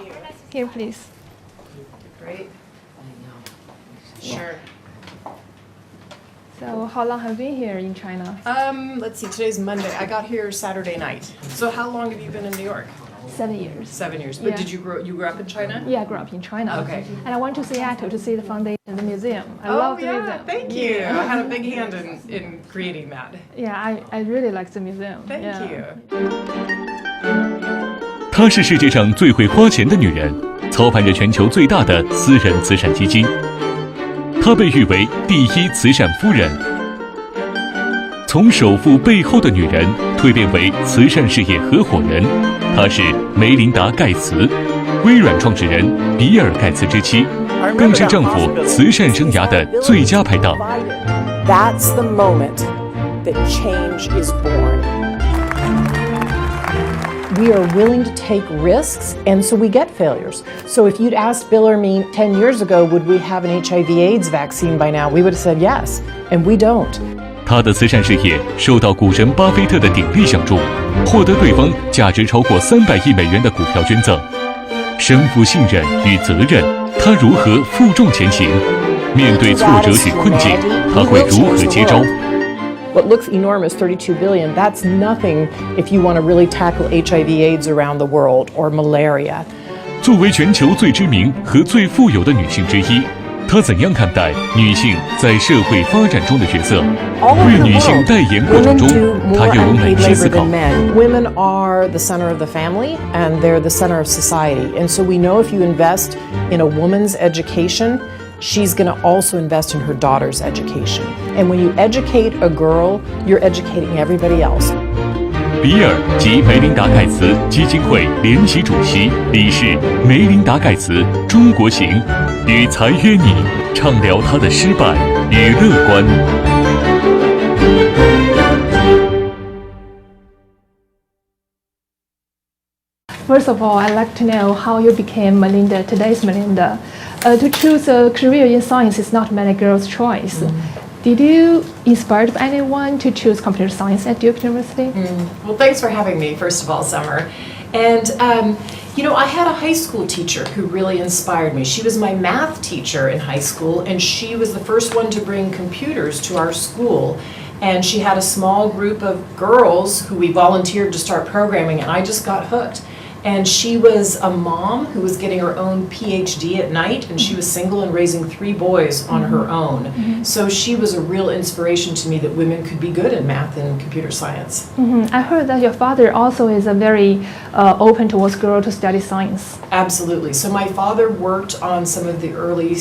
you. Here, please. Great. Sure. So how long have you been here in China? Let's see, today's Monday. I got here Saturday night. So how long have you been in New York? 7 years. 7 years. But Yeah. did you grew up in China? Yeah, I grew up in China. Okay. And I went to Seattle to see the foundation, the museum. I love the museum. Thank you. Yeah. I had a big hand in creating that. Yeah, I really like the museum. Thank yeah. you. 她是世界上最会花钱的女人，操盘着全球最大的私人慈善基金。她被誉为第一慈善夫人。从首富背后的女人蜕变为慈善事业合伙人，她是梅琳达·盖茨，微软创始人比尔·盖茨之妻，更是丈夫慈善生涯的最佳拍档。That's the moment that change is born. We are willing to take risks, and so we get failures. So if you'd asked Bill or me 10 years ago, would we have an HIV/AIDS vaccine by now? We would have said yes, and we don't. 他的慈善事业受到股神巴菲特的鼎力相助，获得对方价值超过300亿美元的股票捐赠。身负信任与责任，他如何负重前行？面对挫折与困境，他会如何接招？ What looks enormous, 32 billion, that's nothing if you want to really tackle HIV/AIDS around the world or malaria. 作为全球最知名和最富有的女性之一，她怎样看待女性在社会发展中的角色？为女性代言过程中，她又有哪些思考？ Women are the center of the family, and they're the center of society. And so we know if you invest in a woman's education, she's going to also invest in her daughter's education. And when you educate a girl, you're educating everybody else. 比尔及梅琳达·盖茨基金会联席主席、理事梅琳达·盖茨中国行，与财约你畅聊她的失败与乐观。First of all, I'd like to know how you became Melinda, today's Melinda. To choose a career in science is not many girls' choice. Did you inspired by anyone to choose computer science at Duke University? Well, thanks for having me, first of all, Summer. And, I had a high school teacher who really inspired me. She was my math teacher in high school, and she was the first one to bring computers to our school. And she had a small group of girls who we volunteered to start programming, and I just got hooked. And she was a mom who was getting her own PhD at night, and she was single and raising 3 boys on her own. So she was a real inspiration to me that women could be good in math and computer science. I heard that your father also is a very open towards girls to study science. Absolutely. So my father worked on some of the early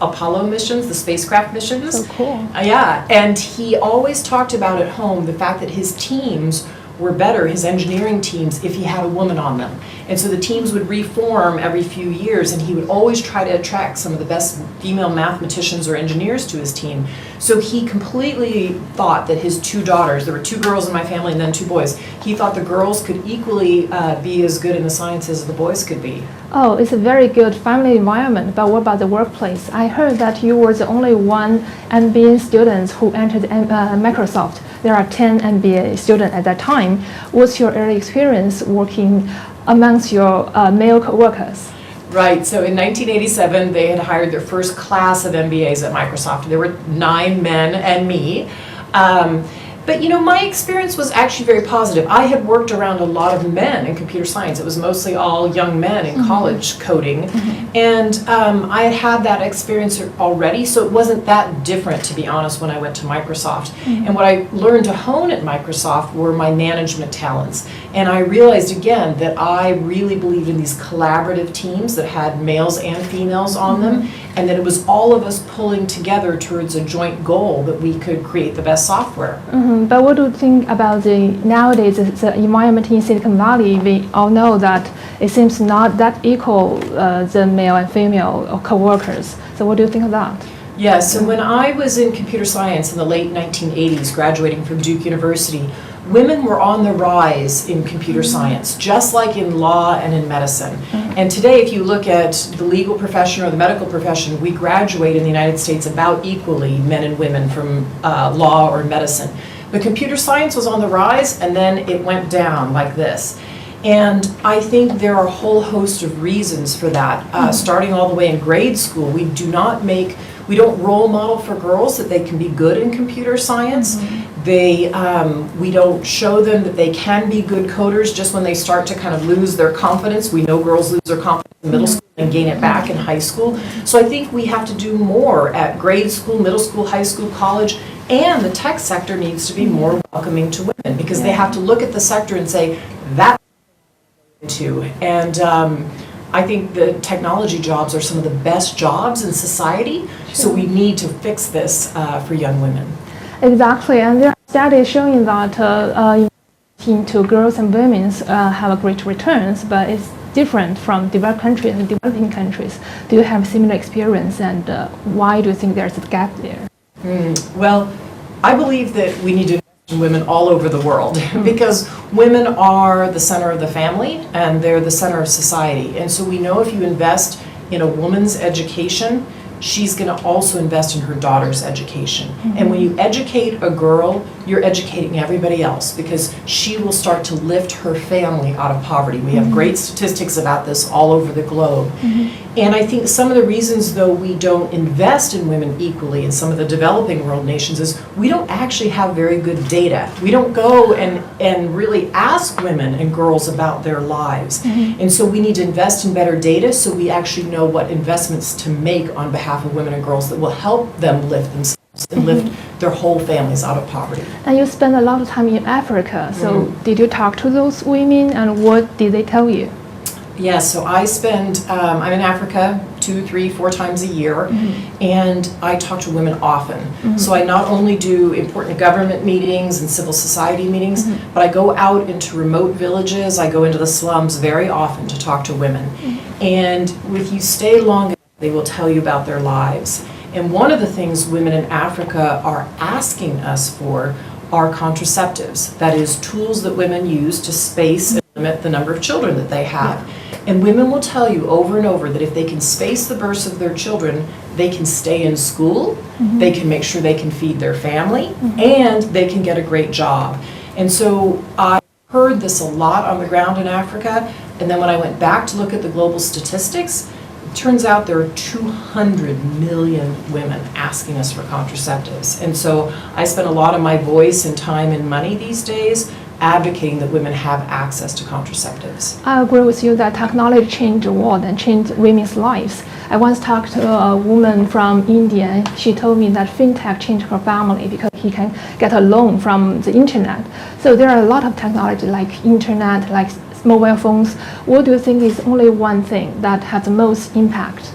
Apollo missions, the spacecraft missions. So cool. Yeah, and he always talked about at home the fact that his teams were better, his engineering teams, if he had a woman on them. And so the teams would reform every few years, and he would always try to attract some of the best female mathematicians or engineers to his team. So he completely thought that his 2 daughters, there were 2 girls in my family and then 2 boys, he thought the girls could equally be as good in the sciences as the boys could be. Oh, it's a very good family environment, but what about the workplace? I heard that you were the only one MBA student who entered Microsoft. There are 10 MBA students at that time. What's your early experience working amongst your male co-workers? Right, so in 1987, they had hired their first class of MBAs at Microsoft. There were 9 men and me. But my experience was actually very positive. I had worked around a lot of men in computer science. It was mostly all young men in college coding. And I had had that experience already, so it wasn't that different, to be honest, when I went to Microsoft. And what I learned to hone at Microsoft were my management talents. And I realized, again, that I really believed in these collaborative teams that had males and females on them, and that it was all of us pulling together towards a joint goal that we could create the best software. But what do you think about nowadays the environment in Silicon Valley? We all know that it seems not that equal, the male and female co-workers. So what do you think of that? Yes, and when I was in computer science in the late 1980s, graduating from Duke University, women were on the rise in computer science, just like in law and in medicine. And today, if you look at the legal profession or the medical profession, we graduate in the United States about equally, men and women, from law or medicine. But computer science was on the rise, and then it went down like this. And I think there are a whole host of reasons for that. Starting all the way in grade school, we don't role model for girls that they can be good in computer science. We don't show them that they can be good coders just when they start to kind of lose their confidence. We know girls lose their confidence in middle school and gain it back in high school. So I think we have to do more at grade school, middle school, high school, college, and the tech sector needs to be more welcoming to women because they have to look at the sector and say, that's to. And I think the technology jobs are some of the best jobs in society, so we need to fix this for young women. Exactly, and there are studies showing that into girls and women have a great returns, but it's different from developed countries and developing countries. Do you have similar experience, and why do you think there's a gap there? Well, I believe that we need to invest in women all over the world because women are the center of the family and they're the center of society. And so we know if you invest in a woman's education, she's going to also invest in her daughter's education. And when you educate a girl, you're educating everybody else because she will start to lift her family out of poverty. We have great statistics about this all over the globe. And I think some of the reasons, though, we don't invest in women equally in some of the developing world nations is we don't actually have very good data. We don't go and really ask women and girls about their lives. And so we need to invest in better data so we actually know what investments to make on behalf of women and girls that will help them lift themselves and lift their whole families out of poverty. And you spend a lot of time in Africa, so did you talk to those women and what did they tell you? Yes, so I'm in Africa 2, 3, 4 times a year, and I talk to women often. So I not only do important government meetings and civil society meetings, but I go out into remote villages, I go into the slums very often to talk to women. And if you stay long enough, they will tell you about their lives. And one of the things women in Africa are asking us for are contraceptives. That is, tools that women use to space and limit the number of children that they have. And women will tell you over and over that if they can space the births of their children, they can stay in school, they can make sure they can feed their family, and they can get a great job. And so I heard this a lot on the ground in Africa, and then when I went back to look at the global statistics, turns out there are 200 million women asking us for contraceptives. And so I spend a lot of my voice and time and money these days advocating that women have access to contraceptives. I agree with you that technology changed the world and changed women's lives. I once talked to a woman from India. She told me that fintech changed her family because he can get a loan from the internet. So there are a lot of technology like internet, like mobile phones. What do you think is only one thing that has the most impact?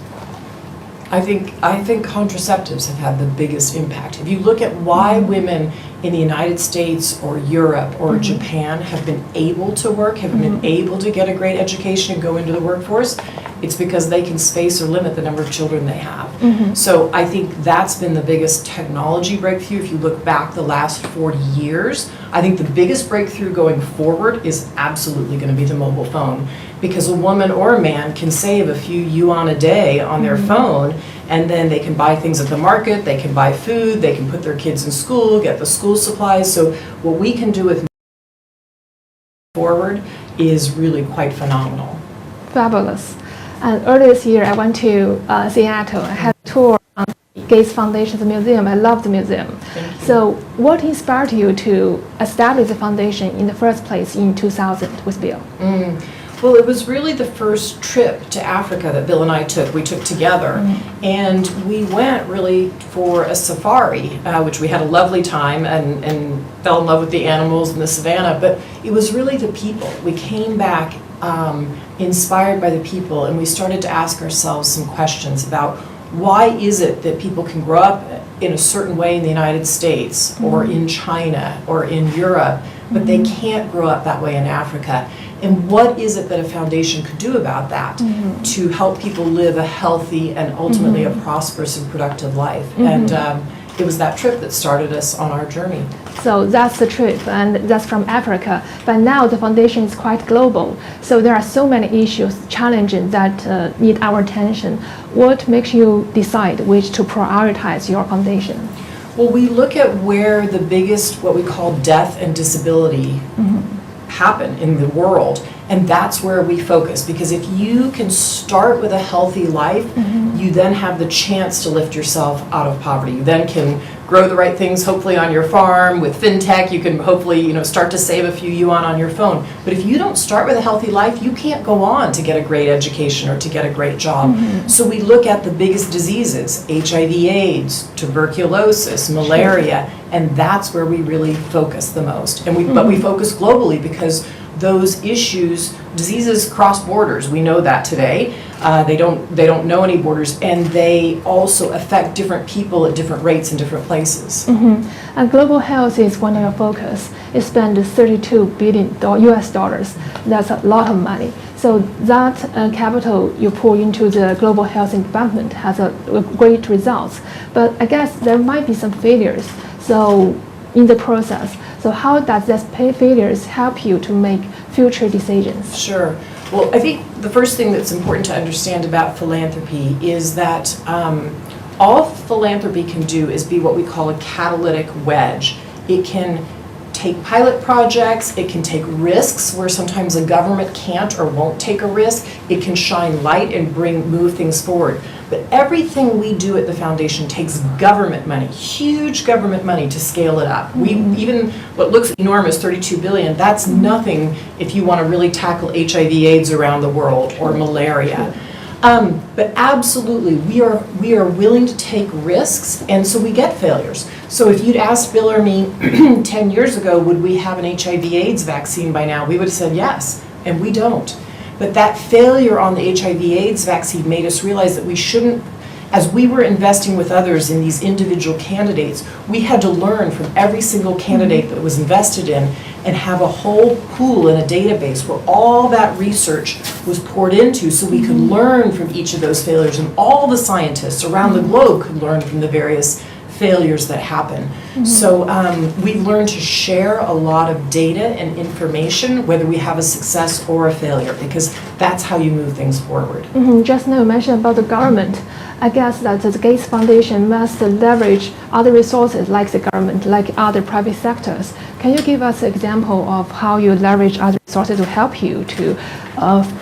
I think contraceptives have had the biggest impact. If you look at why women in the United States or Europe or Japan have been able to work, have been able to get a great education and go into the workforce, it's because they can space or limit the number of children they have. So I think that's been the biggest technology breakthrough. If you look back the last 40 years, I think the biggest breakthrough going forward is absolutely going to be the mobile phone, because a woman or a man can save a few yuan a day on their phone, and then they can buy things at the market, they can buy food, they can put their kids in school, get the school supplies. So what we can do with forward is really quite phenomenal. Fabulous. And earlier this year, I went to Seattle. I had a tour on the Gates Foundation's museum. I love the museum. So what inspired you to establish the foundation in the first place in 2000 with Bill? Well, it was really the first trip to Africa that Bill and I took. We took together, and we went really for a safari, which we had a lovely time and fell in love with the animals in the savannah. But it was really the people. We came back inspired by the people, and we started to ask ourselves some questions about why is it that people can grow up in a certain way in the United States or in China or in Europe, but they can't grow up that way in Africa. And what is it that a foundation could do about that to help people live a healthy and ultimately a prosperous and productive life? And it was that trip that started us on our journey. So that's the trip, and that's from Africa. But now the foundation is quite global. So there are so many issues, challenges that need our attention. What makes you decide which to prioritize your foundation? Well, we look at where the biggest, what we call death and disability happen in the world, And that's where we focus, because if you can start with a healthy life, you then have the chance to lift yourself out of poverty. You then can grow the right things, hopefully on your farm. With fintech, you can hopefully, start to save a few yuan on your phone. But if you don't start with a healthy life, you can't go on to get a great education or to get a great job. So we look at the biggest diseases: HIV/AIDS, tuberculosis, malaria, and that's where we really focus the most. And but we focus globally because those issues, diseases cross borders. We know that today. They don't know any borders, and they also affect different people at different rates in different places. And global health is one of your focus. You spend $32 billion US dollars. That's a lot of money. So that capital you pour into the global health and development has a great results. But I guess there might be some failures. So in the process, so how does these failures help you to make future decisions? Sure. Well, I think the first thing that's important to understand about philanthropy is that all philanthropy can do is be what we call a catalytic wedge. It can take pilot projects, it can take risks where sometimes a government can't or won't take a risk, it can shine light and move things forward. But everything we do at the foundation takes government money, huge government money, to scale it up. We even what looks enormous, 32 billion, that's nothing if you want to really tackle HIV/AIDS around the world or malaria. But absolutely, we are willing to take risks, and so we get failures. So if you'd asked Bill or me 10 years ago, would we have an HIV/AIDS vaccine by now, we would have said yes, and we don't. But that failure on the HIV/AIDS vaccine made us realize that we shouldn't, as we were investing with others in these individual candidates, we had to learn from every single candidate that was invested in and have a whole pool in a database where all that research was poured into so we could learn from each of those failures, and all the scientists around the globe could learn from the various failures that happen. So we learned to share a lot of data and information, whether we have a success or a failure, because that's how you move things forward. Just now you mentioned about the government. I guess that the Gates Foundation must leverage other resources like the government, like other private sectors. Can you give us an example of how you leverage other resources to help you to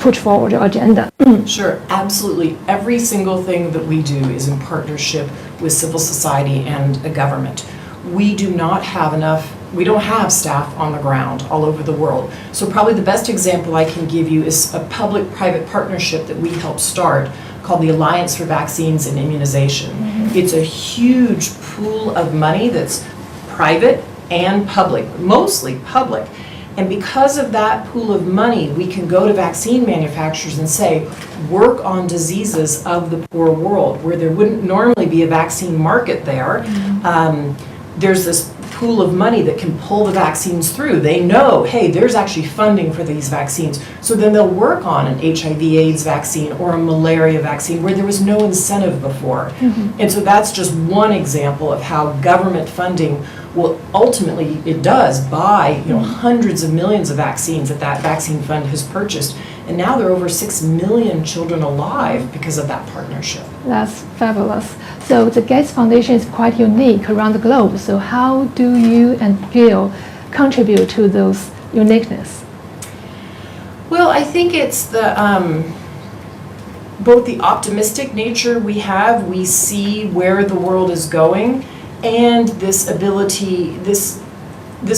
push forward your agenda? Sure, absolutely. Every single thing that we do is in partnership with civil society and a government. We do not have enough, we don't have staff on the ground all over the world. So probably the best example I can give you is a public-private partnership that we helped start called the Alliance for Vaccines and Immunization. It's a huge pool of money that's private and public, mostly public. And because of that pool of money, we can go to vaccine manufacturers and say, work on diseases of the poor world, where there wouldn't normally be a vaccine market there. There's this pool of money that can pull the vaccines through. They know, hey, there's actually funding for these vaccines. So then they'll work on an HIV/AIDS vaccine or a malaria vaccine where there was no incentive before. And so that's just one example of how government funding will ultimately, it does buy hundreds of millions of vaccines that vaccine fund has purchased. And now there are over 6 million children alive because of that partnership. That's fabulous. So the Gates Foundation is quite unique around the globe. So how do you and Bill contribute to those uniqueness? Well, I think it's the both the optimistic nature we have, we see where the world is going, and this ability, this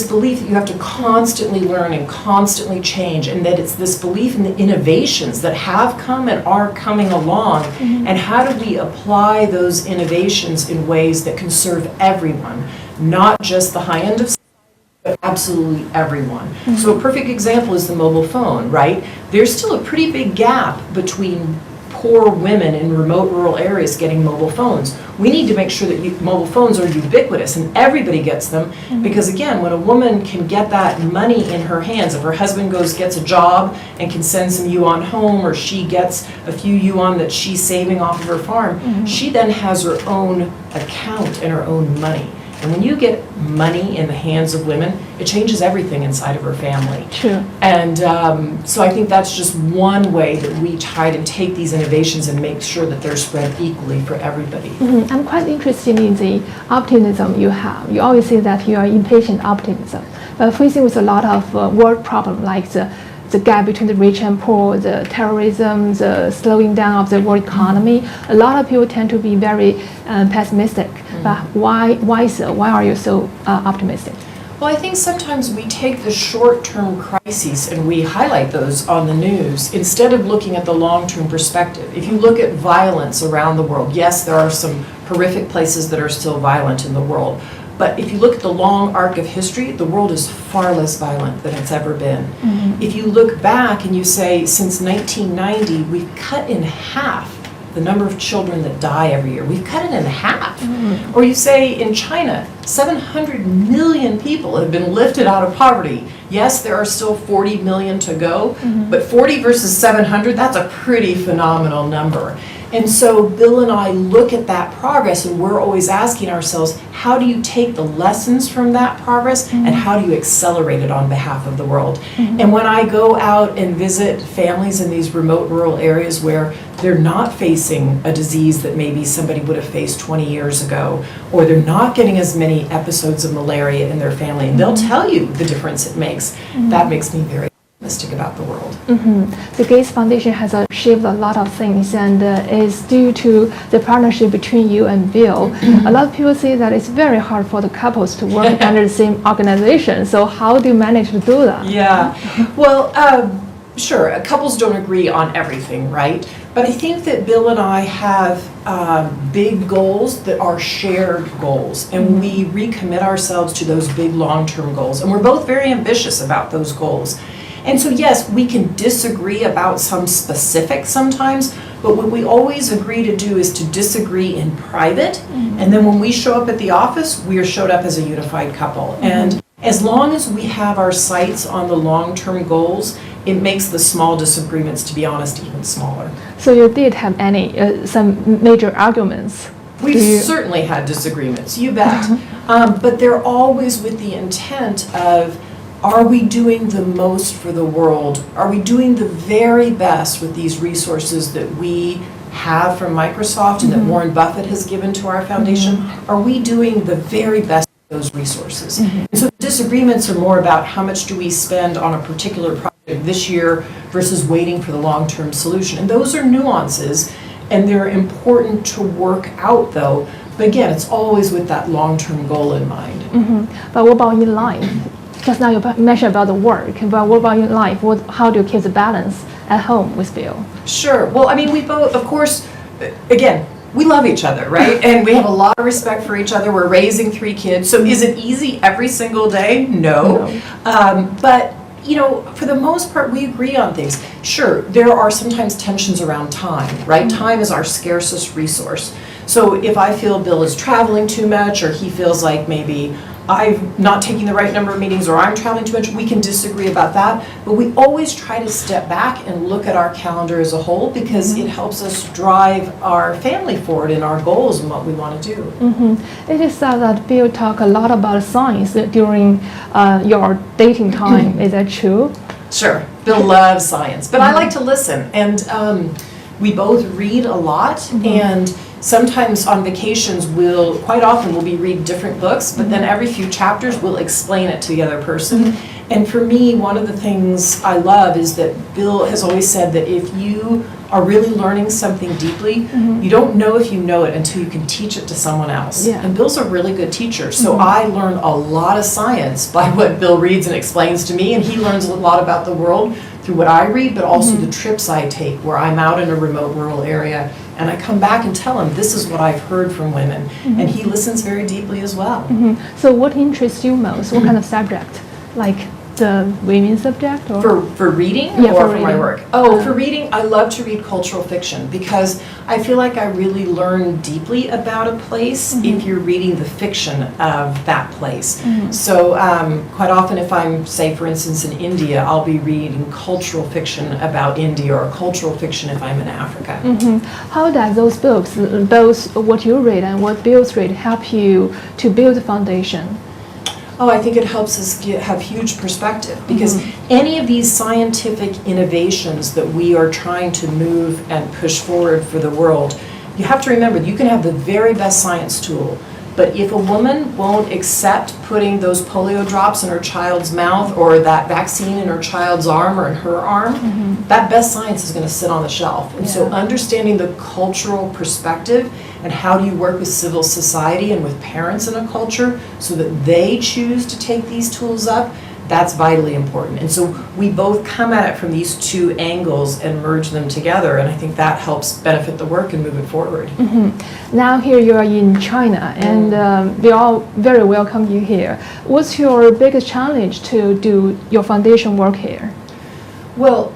belief that you have to constantly learn and constantly change, and that it's this belief in the innovations that have come and are coming along, and how do we apply those innovations in ways that can serve everyone, not just the high end of society, but absolutely everyone. So a perfect example is the mobile phone, right? There's still a pretty big gap between poor women in remote rural areas getting mobile phones. We need to make sure that mobile phones are ubiquitous and everybody gets them, because again, when a woman can get that money in her hands, if her husband gets a job and can send some yuan home, or she gets a few yuan that she's saving off of her farm, she then has her own account and her own money. And when you get money in the hands of women, it changes everything inside of her family. True. And so I think that's just one way that we try to take these innovations and make sure that they're spread equally for everybody. I'm quite interested in the optimism you have. You always say that you are impatient optimism, but facing with a lot of world problems like the the gap between the rich and poor, the terrorism, the slowing down of the world economy. A lot of people tend to be very pessimistic. But why so? Why are you so optimistic? Well, I think sometimes we take the short-term crises and we highlight those on the news instead of looking at the long-term perspective. If you look at violence around the world, yes, there are some horrific places that are still violent in the world. But if you look at the long arc of history, the world is far less violent than it's ever been. If you look back and you say, since 1990, we've cut in half the number of children that die every year. We've cut it in half. Or you say in China, 700 million people have been lifted out of poverty. Yes, there are still 40 million to go, but 40 versus 700, that's a pretty phenomenal number. And so Bill and I look at that progress and we're always asking ourselves, how do you take the lessons from that progress and how do you accelerate it on behalf of the world? And when I go out and visit families in these remote rural areas where they're not facing a disease that maybe somebody would have faced 20 years ago, or they're not getting as many episodes of malaria in their family, and they'll tell you the difference it makes, that makes me very optimistic about the world. The Gates Foundation has achieved a lot of things and is due to the partnership between you and Bill. A lot of people say that it's very hard for the couples to work under the same organization. So how do you manage to do that? Yeah, well, sure, couples don't agree on everything, right? But I think that Bill and I have big goals that are shared goals, and we recommit ourselves to those big long-term goals. And we're both very ambitious about those goals. And so yes, we can disagree about some specifics sometimes, but what we always agree to do is to disagree in private, and then when we show up at the office, we are showed up as a unified couple. And as long as we have our sights on the long-term goals, it makes the small disagreements, to be honest, even smaller. So you did have some major arguments? We've certainly had disagreements, you bet. But they're always with the intent of, are we doing the most for the world? Are we doing the very best with these resources that we have from Microsoft and that Warren Buffett has given to our foundation? Are we doing the very best with those resources? And so the disagreements are more about how much do we spend on a particular project this year versus waiting for the long-term solution. And those are nuances, and they're important to work out though. But again, it's always with that long-term goal in mind. But what about in life? Just now you mentioned about the work, but what about in life? How do you keep the balance at home with Bill? Sure. Well, I mean, we both, of course, again, we love each other, right? And we have a lot of respect for each other. We're raising 3 kids. So is it easy every single day? No. But, you know, for the most part, we agree on things. Sure, there are sometimes tensions around time, right? Time is our scarcest resource. So if I feel Bill is traveling too much, or he feels like maybe I'm not taking the right number of meetings, or I'm traveling too much, we can disagree about that. But we always try to step back and look at our calendar as a whole, because it helps us drive our family forward in our goals and what we want to do. It is said that Bill talked a lot about science during your dating time. Is that true? Sure. Bill loves science, but I like to listen. And we both read a lot, and sometimes on vacations quite often we'll be reading different books, but then every few chapters we'll explain it to the other person. And for me, one of the things I love is that Bill has always said that if you are really learning something deeply, you don't know if you know it until you can teach it to someone else. And Bill's a really good teacher, so I learn a lot of science by what Bill reads and explains to me, and he learns a lot about the world through what I read, but also the trips I take where I'm out in a remote rural area and I come back and tell him this is what I've heard from women, and he listens very deeply as well. So what interests you most? What kind of subject? Like the women's subject? Or? For reading Yeah, or for for my reading. work? Oh, for reading, I love to read cultural fiction because I feel like I really learn deeply about a place if you're reading the fiction of that place. So quite often if I'm, say for instance in India, I'll be reading cultural fiction about India, or cultural fiction if I'm in Africa. How does those books, both what you read and what Bill's read, help you to build the foundation? Oh, I think it helps us have huge perspective, because any of these scientific innovations that we are trying to move and push forward for the world, you have to remember you can have the very best science tool, But if a woman won't accept putting those polio drops in her child's mouth or that vaccine in her child's arm or in her arm, that best science is going to sit on the shelf. And so understanding the cultural perspective and how do you work with civil society and with parents in a culture so that they choose to take these tools up, that's vitally important. And so we both come at it from these two angles and merge them together, and I think that helps benefit the work and move it forward. Now here you are in China, and we all very welcome you here. What's your biggest challenge to do your foundation work here? Well,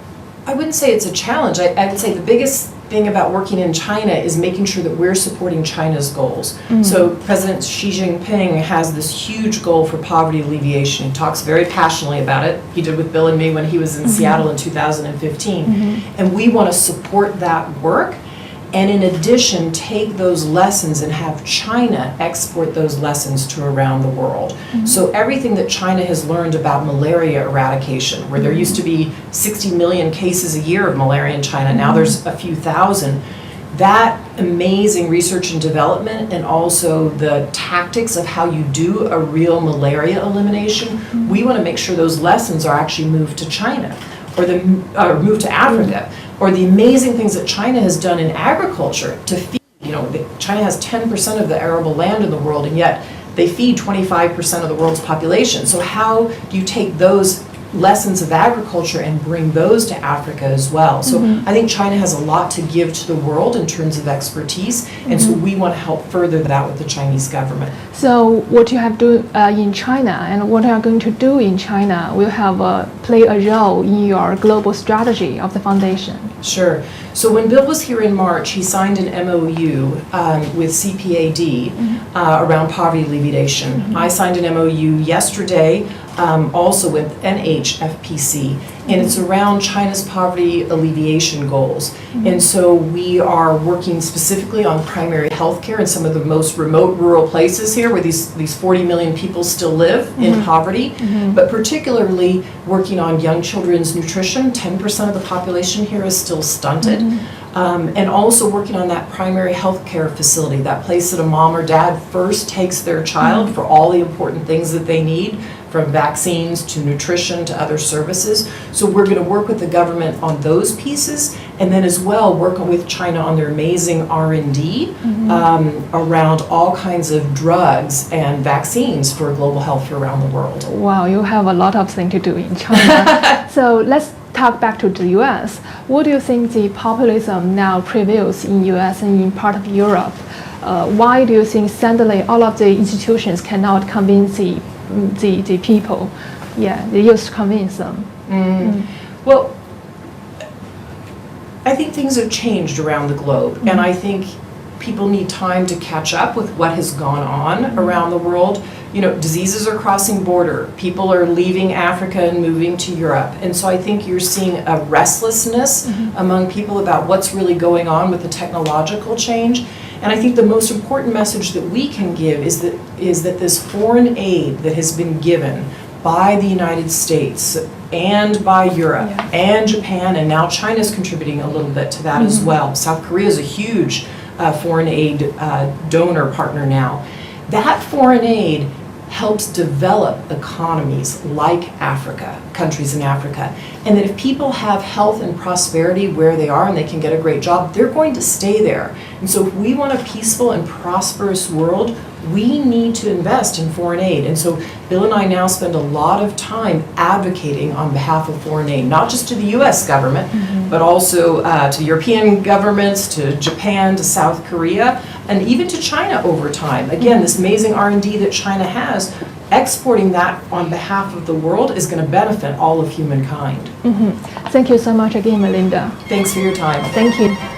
I wouldn't say it's a challenge. I would say the biggest thing about working in China is making sure that we're supporting China's goals. So President Xi Jinping has this huge goal for poverty alleviation. He talks very passionately about it. He did with Bill and me when he was in Seattle in 2015. And we want to support that work. And in addition, take those lessons and have China export those lessons to around the world. So everything that China has learned about malaria eradication, where there used to be 60 million cases a year of malaria in China, now there's a few thousand, that amazing research and development and also the tactics of how you do a real malaria elimination, we want to make sure those lessons are actually moved to China or moved to Africa. Or the amazing things that China has done in agriculture to feed, China has 10% of the arable land in the world, and yet they feed 25% of the world's population. So how do you take those lessons of agriculture and bring those to Africa as well? So I think China has a lot to give to the world in terms of expertise, and so we want to help further that with the Chinese government. So what you have done in China and what you are going to do in China will have play a role in your global strategy of the foundation. Sure. So when Bill was here in March, he signed an MOU with CPAD around poverty alleviation. I signed an MOU yesterday also with NHFPC, and it's around China's poverty alleviation goals. And so we are working specifically on primary health care in some of the most remote rural places here where these 40 million people still live in poverty, but particularly working on young children's nutrition. 10% of the population here is still stunted. And also working on that primary health care facility, that place that a mom or dad first takes their child for all the important things that they need, from vaccines to nutrition to other services. So we're going to work with the government on those pieces, and then as well work with China on their amazing R&D around all kinds of drugs and vaccines for global health around the world. Wow, you have a lot of things to do in China. So let's talk back to the US. What do you think the populism now prevails in US and in part of Europe? Why do you think suddenly all of the institutions cannot convince the people? They used to convince them. Well, I think things have changed around the globe, and I think people need time to catch up with what has gone on around the world. Diseases are crossing border. People are leaving Africa and moving to Europe. And so I think you're seeing a restlessness among people about what's really going on with the technological change. And I think the most important message that we can give is that this foreign aid that has been given by the United States and by Europe and Japan, and now China's contributing a little bit to that as well. South Korea is a huge foreign aid donor partner now. That foreign aid helps develop economies like Africa, countries in Africa. And that if people have health and prosperity where they are and they can get a great job, they're going to stay there. And so if we want a peaceful and prosperous world, we need to invest in foreign aid. And so Bill and I now spend a lot of time advocating on behalf of foreign aid, not just to the US government, but also to European governments, to Japan, to South Korea, and even to China over time. Again, this amazing R&D that China has, exporting that on behalf of the world is going to benefit all of humankind. Thank you so much again, Melinda. Thanks for your time. Thank you.